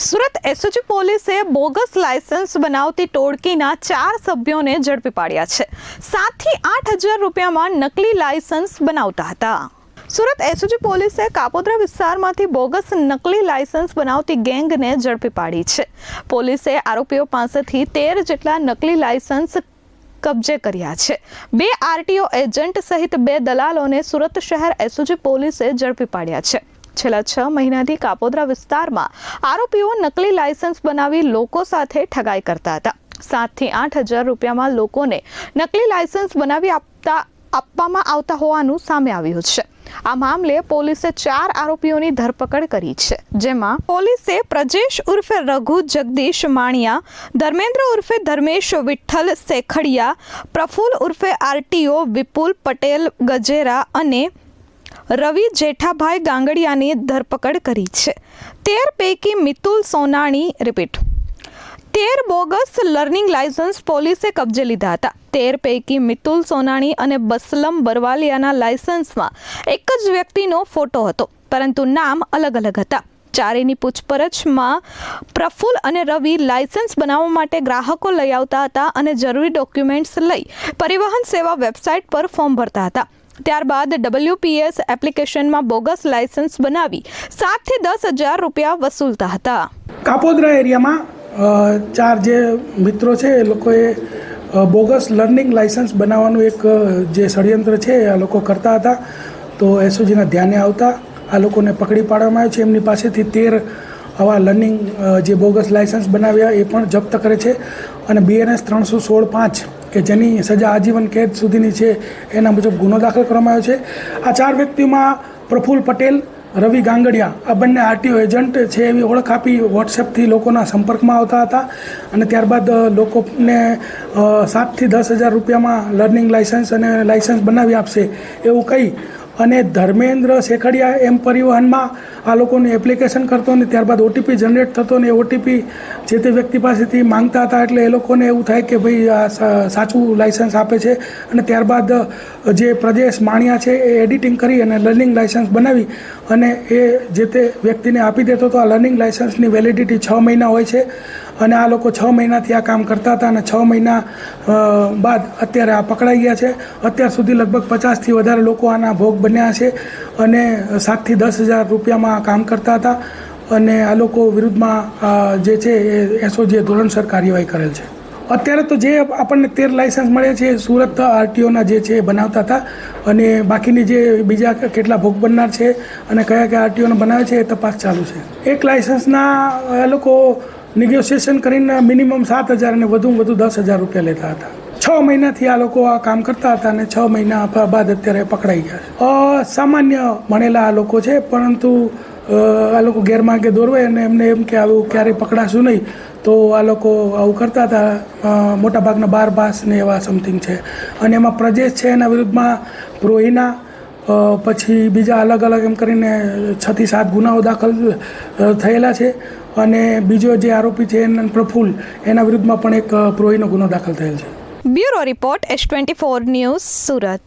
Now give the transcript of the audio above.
Surat SOG પોલીસે bogus licence બનાવતી ટોળકીના 4 સભ્યોને ઝડપી પાડ્યા છે। 7 થી 8,000 રૂપિયામાં નકલી લાયસન્સ બનાવતા હતા। સુરત એસઓજી પોલીસે કાપોદ્રા વિસ્તારમાંથી બોગસ નકલી લાયસન્સ બનાવતી ગેંગને ઝડપી પાડી છે। પોલીસે આરોપીઓ પાસેથી 13 જેટલા નકલી લાયસન્સ કબજે કર્યા છે। 2 આરટીઓ એજન્ટ સહિત 2 દલાલોને સુરત શહેર એસઓજી પોલીસે ઝડપી પાડ્યા છે। છેલ્લા 6 મહિનાથી કાપોદ્રા વિસ્તારમાં આરોપીઓ નકલી લાયસન્સ બનાવી લોકો સાથે ઠગાઈ કરતા હતા। 7 થી 8,000 રૂપિયામાં લોકોને નકલી લાયસન્સ બનાવી આપવામાં આવતા હોવાનું સામે આવ્યું છે। આ મામલે પોલીસે 4 આરોપીઓની ધરપકડ કરી છે, જેમાં પોલીસે પ્રજેશ ઉર્ફે રઘુ જગદીશ માણિયા, ધર્મેન્દ્ર ઉર્ફે ધર્મેશ વિઠ્ઠલ શેખડિયા, પ્રફુલ ઉર્ફે આરટીઓ વિપુલ પટેલ ગજેરા અને રવિ જેઠાભાઈ ગાંગડિયાની ધરપકડ કરી છે। 13 પૈકી Mitul Sonani 13 bogus learning licence પોલીસે કબજે લીધા હતા। 13 પૈકી મિતુલ સોનાણી અને બસલમ બરવાલિયાના લાયસન્સમાં એક જ વ્યક્તિનો ફોટો હતો, પરંતુ નામ અલગ અલગ હતા। ચારેયની પૂછપરછમાં પ્રફુલ અને રવિ લાયસન્સ બનાવવા માટે ગ્રાહકો લઈ આવતા હતા અને જરૂરી ડોક્યુમેન્ટ્સ લઈ પરિવહન સેવા વેબસાઇટ પર ફોર્મ ભરતા હતા। ત્યારબાદ WPS એપ્લિકેશનમાં બોગસ લાયસન્સ બનાવી 7 થી 10,000 રૂપિયા વસૂલતા હતા। કાપોદ્રા એરિયામાં 4 જે મિત્રો છે એ લોકોએ બોગસ લર્નિંગ લાયસન્સ બનાવવાનું એક જે ષડયંત્ર છે આ લોકો કરતા હતા। તો એસઓજીના ધ્યાને આવતા આ લોકોને પકડી પાડવામાં આવ્યા છે। એમની પાસેથી 13 આવા લર્નિંગ જે બોગસ લાયસન્સ બનાવ્યા એ પણ જપ્ત કરે છે અને BNS 316(5) કે જેની સજા આજીવન કેદ સુધીની છે એના મુજબ ગુનો દાખલ કરવામાં આવ્યો છે। આ 4 વ્યક્તિઓમાં પ્રફુલ પટેલ, રવિ ગાંગડિયા આ બંને આરટીઓ એજન્ટ છે એવી ઓળખ આપી વોટ્સએપથી લોકોના સંપર્કમાં આવતા હતા અને ત્યારબાદ લોકોને 7 થી 10,000 રૂપિયામાં લર્નિંગ લાયસન્સ અને લાયસન્સ બનાવી આપશે એવું કહી અને ધર્મેન્દ્ર શેખડિયા એમ પરિવહનમાં આ લોકોની એપ્લિકેશન કરતો અને ત્યારબાદ OTP જનરેટ થતો ને એ OTP જે તે વ્યક્તિ પાસેથી માંગતા હતા, એટલે એ લોકોને એવું થાય કે ભાઈ આ સાચું લાયસન્સ આપે છે અને ત્યારબાદ જે પ્રજેશ માણિયા છે એ એડિટિંગ કરી અને લર્નિંગ લાયસન્સ બનાવી અને એ જે તે વ્યક્તિને આપી દેતો હતો। આ લર્નિંગ લાયસન્સની વેલિડિટી 6 મહિના હોય છે અને આ લોકો 6 મહિનાથી આ કામ કરતા હતા અને 6 મહિના બાદ અત્યારે આ પકડાઈ ગયા છે। અત્યાર સુધી લગભગ 50થી વધારે લોકો આના ભોગ બન્યા છે અને 7 થી 10,000 રૂપિયામાં કામ કરતા હતા અને આ લોકો વિરુદ્ધમાં જે છે એ એસઓજીએ ધોરણસર કાર્યવાહી કરેલ છે। અત્યારે તો જે આપણને 13 લાયસન્સ મળે છે એ સુરત આરટીઓના જે છે એ બનાવતા હતા અને બાકીની જે બીજા કેટલા ભોગ બનનાર છે અને કયા કયા આરટીઓને બનાવે છે એ તપાસ ચાલુ છે। એક લાયસન્સના એ લોકો નેગોશિએશન કરીને મિનિમમ 7,000 અને વધુમાં વધુ 10,000 રૂપિયા લેતા હતા। 6 મહિનાથી આ લોકો આ કામ કરતા હતા અને 6 મહિના બાદ અત્યારે પકડાઈ ગયા છે। સામાન્ય ભણેલા આ લોકો છે, પરંતુ આ લોકો ગેરમાર્ગે દોરવાય અને એમને એમ કે આવું ક્યારેય પકડાશું નહીં, તો આ લોકો આવું કરતા હતા। મોટાભાગના 12 પાસ ને એવા સમથિંગ છે અને એમાં પ્રજેશ છે એના વિરુદ્ધમાં રોહિના પછી બીજા અલગ અલગ એમ કરીને 6 થી 7 ગુનાઓ દાખલ થયેલા છે અને બીજો જે આરોપી છે પ્રફુલ એના વિરુદ્ધમાં પણ એક પ્રોહીનો ગુનો દાખલ થયેલ છે। Bureau report S24 news Surat.